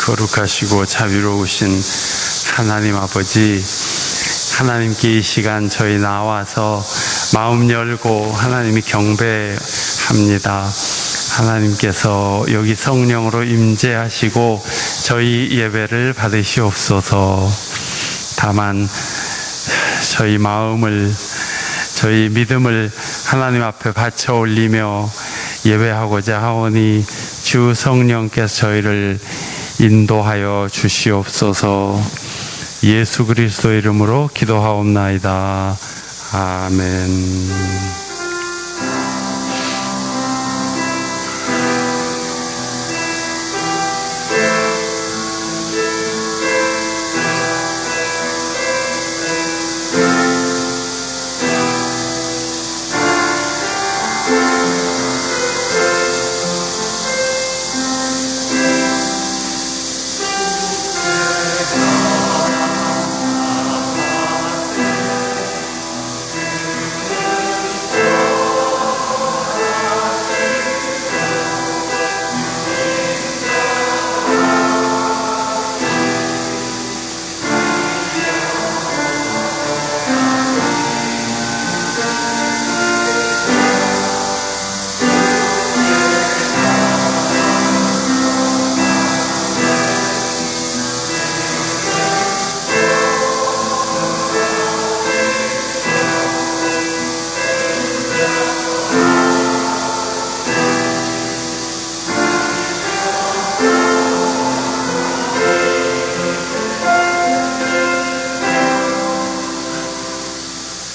거룩하시고 자비로우신 하나님 아버지, 하나님께 이 시간 저희 나와서 마음 열고 하나님이 경배합니다. 하나님께서 여기 성령으로 임재하시고 저희 예배를 받으시옵소서. 다만 저희 마음을, 저희 믿음을 하나님 앞에 바쳐 올리며 예배하고자 하오니 주 성령께서 저희를 인도하여 주시옵소서. 예수 그리스도 이름으로 기도하옵나이다. 아멘.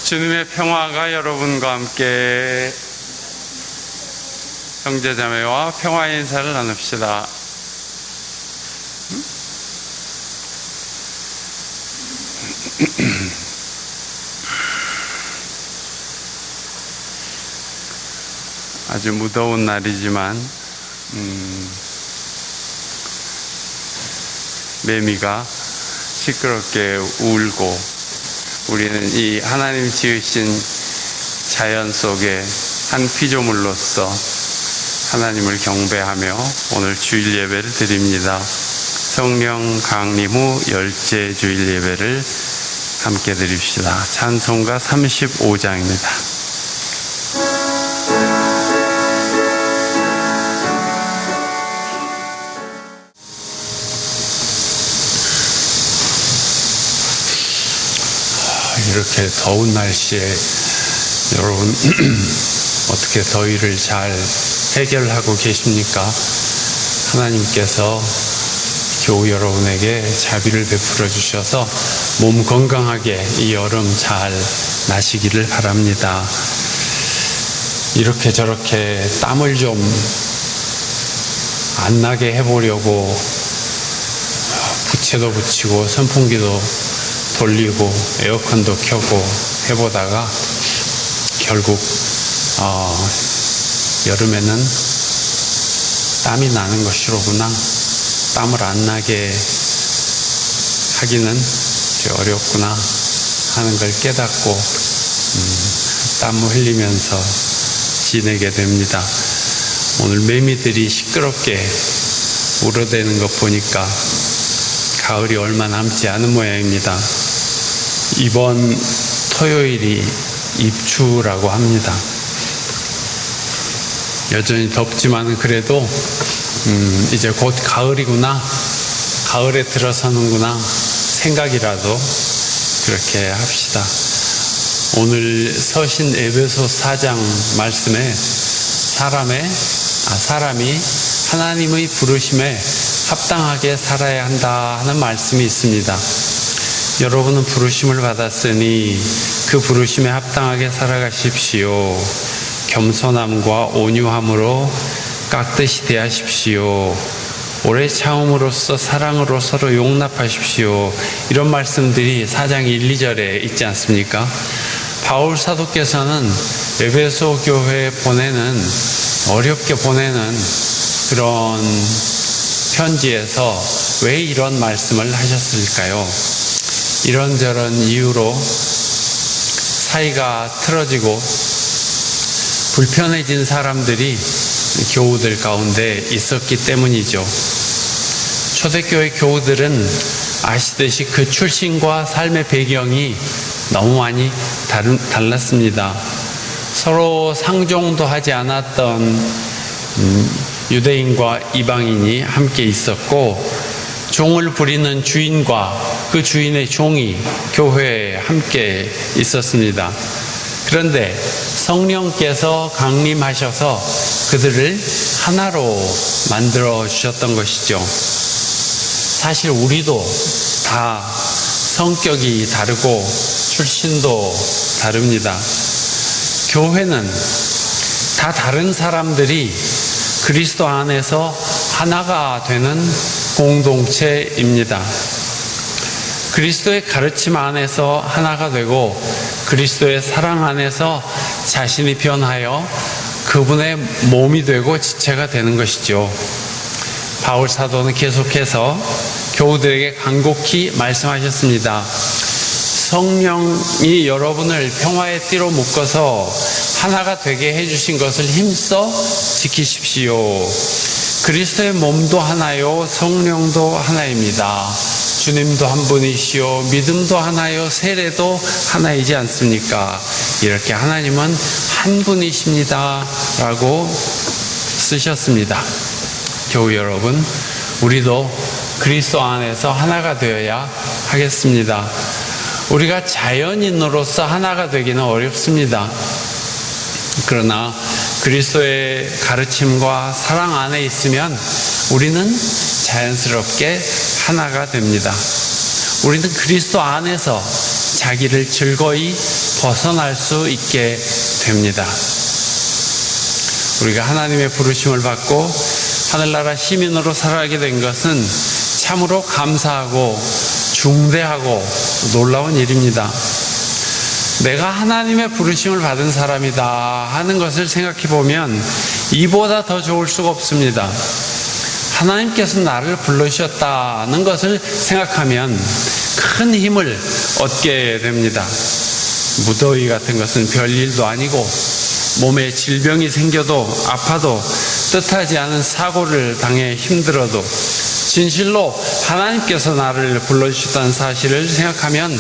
주님의 평화가 여러분과 함께. 형제자매와 평화의 인사를 나눕시다. 아주 무더운 날이지만 매미가 시끄럽게 울고, 우리는 이 하나님 지으신 자연 속에 한 피조물로서 하나님을 경배하며 오늘 주일 예배를 드립니다. 성령 강림 후 열째 주일 예배를 함께 드립시다. 찬송가 35장입니다. 이렇게 더운 날씨에 여러분 어떻게 더위를 잘 해결하고 계십니까? 하나님께서 겨우 여러분에게 자비를 베풀어 주셔서 몸 건강하게 이 여름 잘 나시기를 바랍니다. 이렇게 저렇게 땀을 좀 안 나게 해보려고 부채도 붙이고 선풍기도 돌리고 에어컨도 켜고 해보다가 결국 여름에는 땀이 나는 것이로구나, 땀을 안 나게 하기는 어렵구나 하는 걸 깨닫고 땀을 흘리면서 지내게 됩니다. 오늘 매미들이 시끄럽게 울어대는 것 보니까 가을이 얼마 남지 않은 모양입니다. 이번 토요일이 입추라고 합니다. 여전히 덥지만 그래도 이제 곧 가을이구나, 가을에 들어서는구나 생각이라도 그렇게 합시다. 오늘 서신 에베소 4장 말씀에 사람이 하나님의 부르심에 합당하게 살아야 한다 하는 말씀이 있습니다. 여러분은 부르심을 받았으니 그 부르심에 합당하게 살아가십시오. 겸손함과 온유함으로 깍듯이 대하십시오. 오래 참음으로써 사랑으로 서로 용납하십시오. 이런 말씀들이 4장 1, 2절에 있지 않습니까? 바울 사도께서는 에베소 교회에 어렵게 보내는 그런 편지에서 왜 이런 말씀을 하셨을까요? 이런저런 이유로 사이가 틀어지고 불편해진 사람들이 교우들 가운데 있었기 때문이죠. 초대교회 교우들은 아시듯이 그 출신과 삶의 배경이 너무 많이 달랐습니다. 서로 상종도 하지 않았던 유대인과 이방인이 함께 있었고, 종을 부리는 주인과 그 주인의 종이 교회에 함께 있었습니다. 그런데 성령께서 강림하셔서 그들을 하나로 만들어 주셨던 것이죠. 사실 우리도 다 성격이 다르고 출신도 다릅니다. 교회는 다 다른 사람들이 그리스도 안에서 하나가 되는 공동체입니다. 그리스도의 가르침 안에서 하나가 되고 그리스도의 사랑 안에서 자신이 변하여 그분의 몸이 되고 지체가 되는 것이죠. 바울 사도는 계속해서 교우들에게 간곡히 말씀하셨습니다. 성령이 여러분을 평화의 띠로 묶어서 하나가 되게 해주신 것을 힘써 지키십시오. 그리스도의 몸도 하나요, 성령도 하나입니다. 주님도 한 분이시요, 믿음도 하나요, 세례도 하나이지 않습니까? 이렇게 하나님은 한 분이십니다 라고 쓰셨습니다. 교우 여러분, 우리도 그리스도 안에서 하나가 되어야 하겠습니다. 우리가 자연인으로서 하나가 되기는 어렵습니다. 그러나 그리스도의 가르침과 사랑 안에 있으면 우리는 자연스럽게 하나가 됩니다. 우리는 그리스도 안에서 자기를 즐거이 벗어날 수 있게 됩니다. 우리가 하나님의 부르심을 받고 하늘나라 시민으로 살아가게 된 것은 참으로 감사하고 중대하고 놀라운 일입니다. 내가 하나님의 부르심을 받은 사람이다 하는 것을 생각해 보면 이보다 더 좋을 수가 없습니다. 하나님께서 나를 불러주셨다는 것을 생각하면 큰 힘을 얻게 됩니다. 무더위 같은 것은 별일도 아니고 몸에 질병이 생겨도 아파도 뜻하지 않은 사고를 당해 힘들어도 진실로 하나님께서 나를 불러주셨다는 사실을 생각하면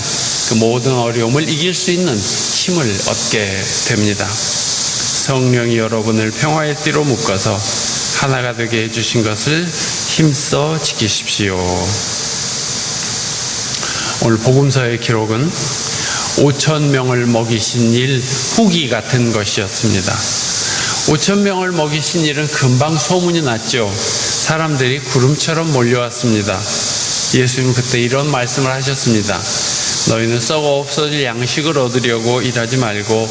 그 모든 어려움을 이길 수 있는 힘을 얻게 됩니다. 성령이 여러분을 평화의 띠로 묶어서 하나가 되게 해주신 것을 힘써 지키십시오. 오늘 복음서의 기록은 5,000명을 먹이신 일 후기 같은 것이었습니다. 5,000명을 먹이신 일은 금방 소문이 났죠. 사람들이 구름처럼 몰려왔습니다. 예수님은 그때 이런 말씀을 하셨습니다. 너희는 썩어 없어질 양식을 얻으려고 일하지 말고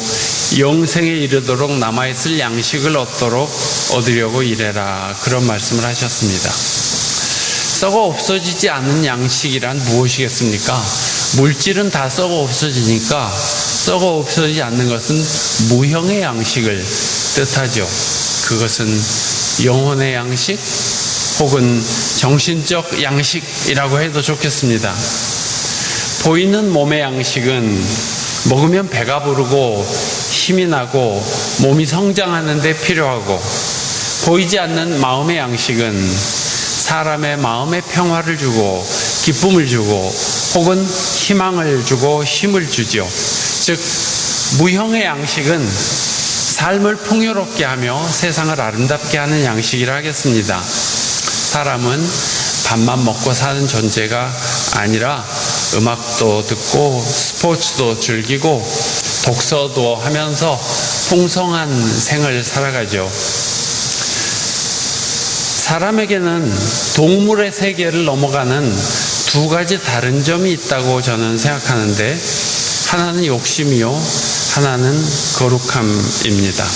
영생에 이르도록 남아있을 양식을 얻으려고 일해라. 그런 말씀을 하셨습니다. 썩어 없어지지 않는 양식이란 무엇이겠습니까? 물질은 다 썩어 없어지니까 썩어 없어지지 않는 것은 무형의 양식을 뜻하죠. 그것은 영혼의 양식 혹은 정신적 양식이라고 해도 좋겠습니다. 보이는 몸의 양식은 먹으면 배가 부르고 힘이 나고 몸이 성장하는 데 필요하고, 보이지 않는 마음의 양식은 사람의 마음에 평화를 주고 기쁨을 주고 혹은 희망을 주고 힘을 주죠. 즉 무형의 양식은 삶을 풍요롭게 하며 세상을 아름답게 하는 양식이라 하겠습니다. 사람은 밥만 먹고 사는 존재가 아니라 음악도 듣고 스포츠도 즐기고 독서도 하면서 풍성한 생을 살아가죠. 사람에게는 동물의 세계를 넘어가는 두 가지 다른 점이 있다고 저는 생각하는데, 하나는 욕심이요, 하나는 거룩함입니다.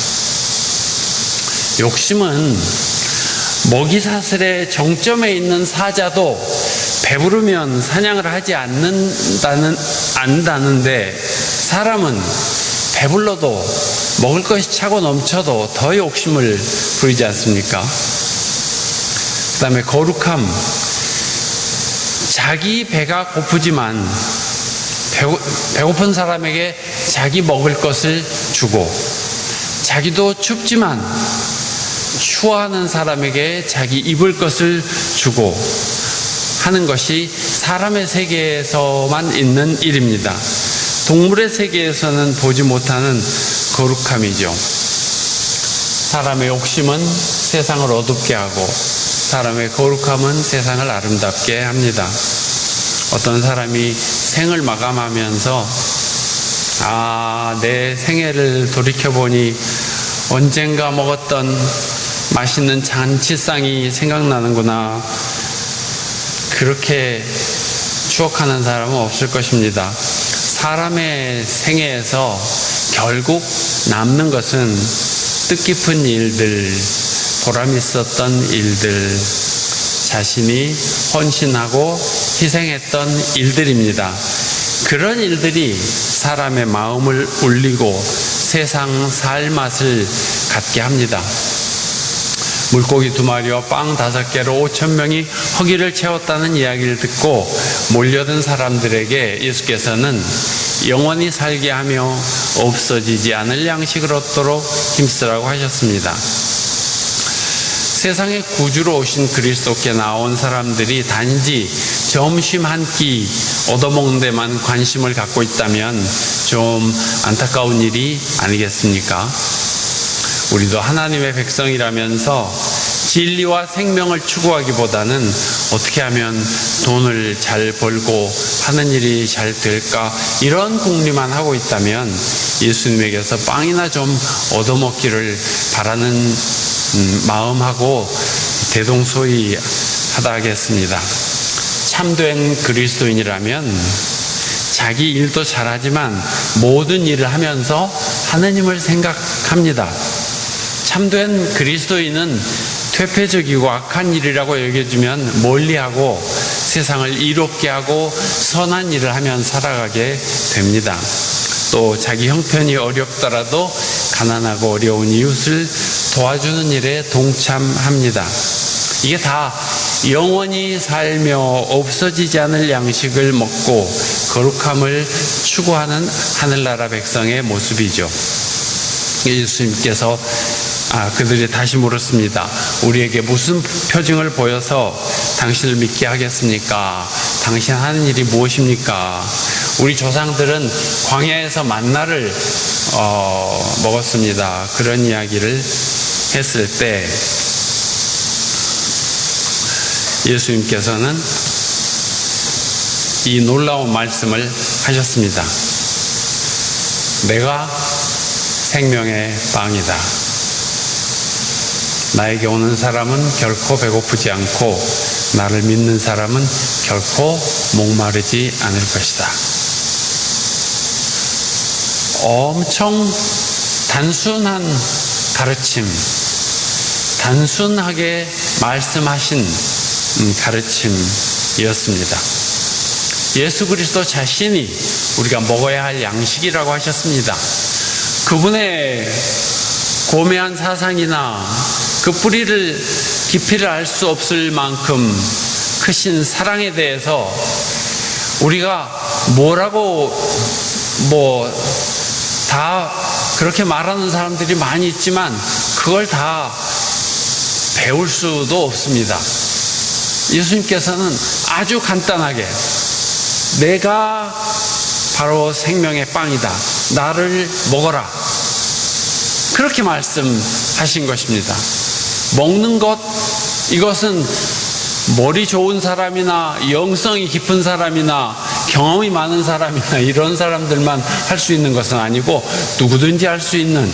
욕심은 먹이사슬의 정점에 있는 사자도 배부르면 사냥을 하지 않는다는데, 사람은 배불러도 먹을 것이 차고 넘쳐도 더 욕심을 부리지 않습니까? 그 다음에 거룩함. 자기 배가 고프지만 배고픈 사람에게 자기 먹을 것을 주고, 자기도 춥지만 추워하는 사람에게 자기 입을 것을 주고, 하는 것이 사람의 세계에서만 있는 일입니다. 동물의 세계에서는 보지 못하는 거룩함이죠. 사람의 욕심은 세상을 어둡게 하고 사람의 거룩함은 세상을 아름답게 합니다. 어떤 사람이 생을 마감하면서 내 생애를 돌이켜보니 언젠가 먹었던 맛있는 잔치상이 생각나는구나, 그렇게 추억하는 사람은 없을 것입니다. 사람의 생애에서 결국 남는 것은 뜻깊은 일들, 보람 있었던 일들, 자신이 헌신하고 희생했던 일들입니다. 그런 일들이 사람의 마음을 울리고 세상 살 맛을 갖게 합니다. 물고기 2마리와 빵 5개로 5,000명이 허기를 채웠다는 이야기를 듣고 몰려든 사람들에게 예수께서는 영원히 살게 하며 없어지지 않을 양식을 얻도록 힘쓰라고 하셨습니다. 세상의 구주로 오신 그리스도께 나온 사람들이 단지 점심 한 끼 얻어먹는 데만 관심을 갖고 있다면 좀 안타까운 일이 아니겠습니까? 우리도 하나님의 백성이라면서 진리와 생명을 추구하기보다는 어떻게 하면 돈을 잘 벌고 하는 일이 잘 될까, 이런 궁리만 하고 있다면 예수님에게서 빵이나 좀 얻어먹기를 바라는 마음하고 대동소이하다 하겠습니다. 참된 그리스도인이라면 자기 일도 잘하지만 모든 일을 하면서 하느님을 생각합니다. 참된 그리스도인은 퇴폐적이고 악한 일이라고 여겨지면 멀리하고 세상을 이롭게 하고 선한 일을 하면 살아가게 됩니다. 또 자기 형편이 어렵더라도 가난하고 어려운 이웃을 도와주는 일에 동참합니다. 이게 다 영원히 살며 없어지지 않을 양식을 먹고 거룩함을 추구하는 하늘나라 백성의 모습이죠. 예수님께서 그들이 다시 물었습니다. 우리에게 무슨 표징을 보여서 당신을 믿게 하겠습니까? 당신 하는 일이 무엇입니까? 우리 조상들은 광야에서 만나를 먹었습니다. 그런 이야기를 했을 때 예수님께서는 이 놀라운 말씀을 하셨습니다. 내가 생명의 빵이다. 나에게 오는 사람은 결코 배고프지 않고 나를 믿는 사람은 결코 목마르지 않을 것이다. 엄청 단순한 가르침, 단순하게 말씀하신 가르침이었습니다. 예수 그리스도 자신이 우리가 먹어야 할 양식이라고 하셨습니다. 그분의 고매한 사상이나 그 뿌리를 깊이를 알 수 없을 만큼 크신 사랑에 대해서 우리가 뭐라고 다 그렇게 말하는 사람들이 많이 있지만 그걸 다 배울 수도 없습니다. 예수님께서는 아주 간단하게 내가 바로 생명의 빵이다. 나를 먹어라. 그렇게 말씀하신 것입니다. 먹는 것, 이것은 머리 좋은 사람이나 영성이 깊은 사람이나 경험이 많은 사람이나 이런 사람들만 할 수 있는 것은 아니고 누구든지 할 수 있는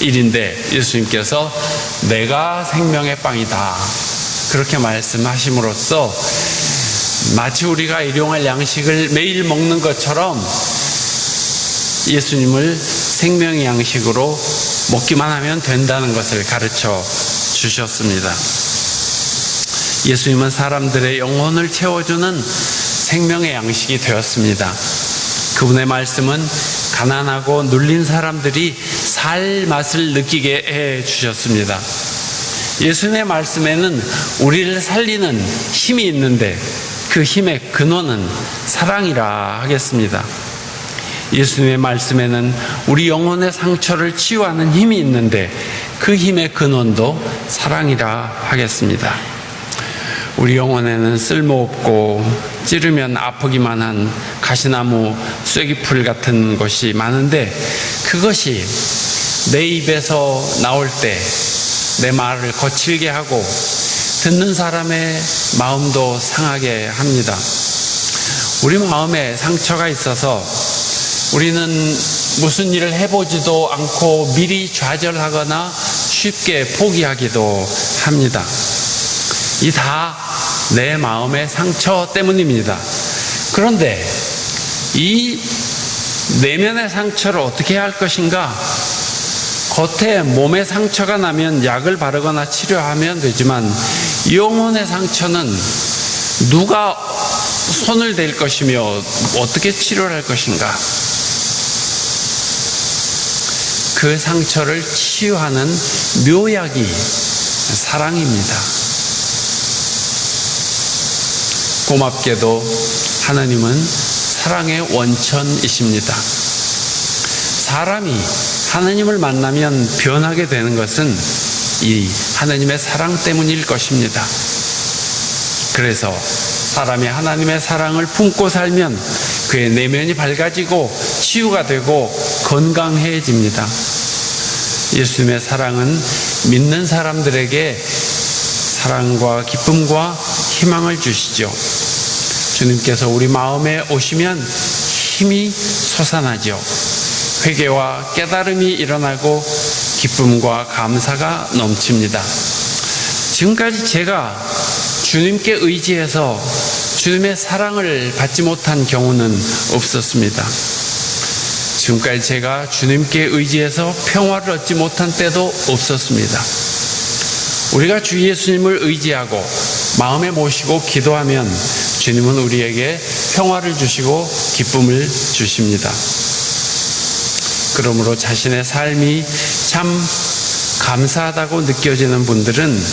일인데 예수님께서 내가 생명의 빵이다. 그렇게 말씀하심으로써 마치 우리가 일용할 양식을 매일 먹는 것처럼 예수님을 생명의 양식으로 먹기만 하면 된다는 것을 가르쳐 주셨습니다. 예수님은 사람들의 영혼을 채워주는 생명의 양식이 되었습니다. 그분의 말씀은 가난하고 눌린 사람들이 살 맛을 느끼게 해 주셨습니다. 예수님의 말씀에는 우리를 살리는 힘이 있는데 그 힘의 근원은 사랑이라 하겠습니다. 예수님의 말씀에는 우리 영혼의 상처를 치유하는 힘이 있는데 그 힘의 근원도 사랑이라 하겠습니다. 우리 영혼에는 쓸모없고 찌르면 아프기만 한 가시나무 쐐기풀 같은 것이 많은데, 그것이 내 입에서 나올 때 내 말을 거칠게 하고 듣는 사람의 마음도 상하게 합니다. 우리 마음에 상처가 있어서 우리는 무슨 일을 해보지도 않고 미리 좌절하거나 쉽게 포기하기도 합니다. 이 다 내 마음의 상처 때문입니다. 그런데 이 내면의 상처를 어떻게 해야 할 것인가? 겉에 몸의 상처가 나면 약을 바르거나 치료하면 되지만, 영혼의 상처는 누가 손을 댈 것이며 어떻게 치료를 할 것인가? 그 상처를 치유하는 묘약이 사랑입니다. 고맙게도 하나님은 사랑의 원천이십니다. 사람이 하나님을 만나면 변하게 되는 것은 이 하나님의 사랑 때문일 것입니다. 그래서 사람이 하나님의 사랑을 품고 살면 그의 내면이 밝아지고 치유가 되고 건강해집니다. 예수님의 사랑은 믿는 사람들에게 사랑과 기쁨과 희망을 주시죠. 주님께서 우리 마음에 오시면 힘이 솟아나죠. 회개와 깨달음이 일어나고 기쁨과 감사가 넘칩니다. 지금까지 제가 주님께 의지해서 주님의 사랑을 받지 못한 경우는 없었습니다. 지금까지 제가 주님께 의지해서 평화를 얻지 못한 때도 없었습니다. 우리가 주 예수님을 의지하고 마음에 모시고 기도하면 주님은 우리에게 평화를 주시고 기쁨을 주십니다. 그러므로 자신의 삶이 참 감사하다고 느껴지는 분들은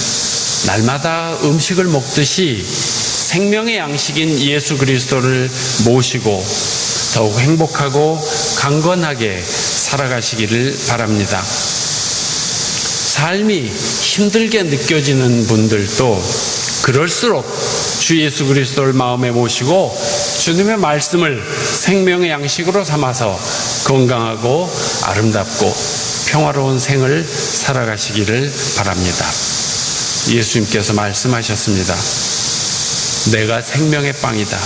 날마다 음식을 먹듯이 생명의 양식인 예수 그리스도를 모시고 더욱 행복하고 강건하게 살아가시기를 바랍니다. 삶이 힘들게 느껴지는 분들도 그럴수록 주 예수 그리스도를 마음에 모시고 주님의 말씀을 생명의 양식으로 삼아서 건강하고 아름답고 평화로운 생을 살아가시기를 바랍니다. 예수님께서 말씀하셨습니다. 내가 생명의 빵이다.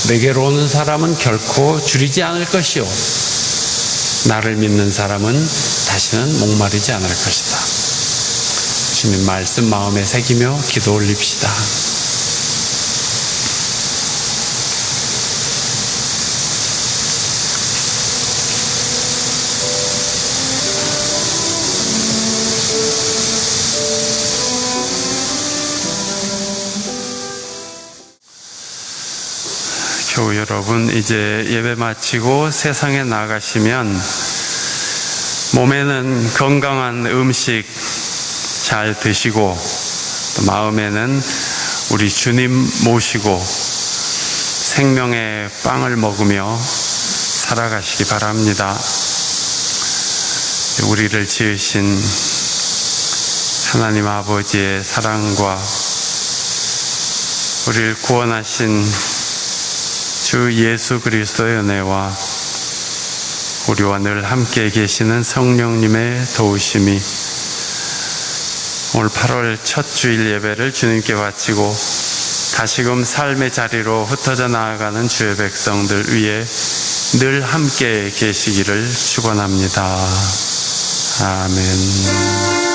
내게로 오는 사람은 결코 줄이지 않을 것이요, 나를 믿는 사람은 다시는 목마르지 않을 것이다. 주님 말씀 마음에 새기며 기도 올립시다. 교우 여러분, 이제 예배 마치고 세상에 나가시면 몸에는 건강한 음식 잘 드시고 또 마음에는 우리 주님 모시고 생명의 빵을 먹으며 살아가시기 바랍니다. 우리를 지으신 하나님 아버지의 사랑과 우리를 구원하신 주 예수 그리스도의 은혜와 우리와 늘 함께 계시는 성령님의 도우심이 오늘 8월 첫 주일 예배를 주님께 바치고 다시금 삶의 자리로 흩어져 나아가는 주의 백성들 위해 늘 함께 계시기를 축원합니다. 아멘.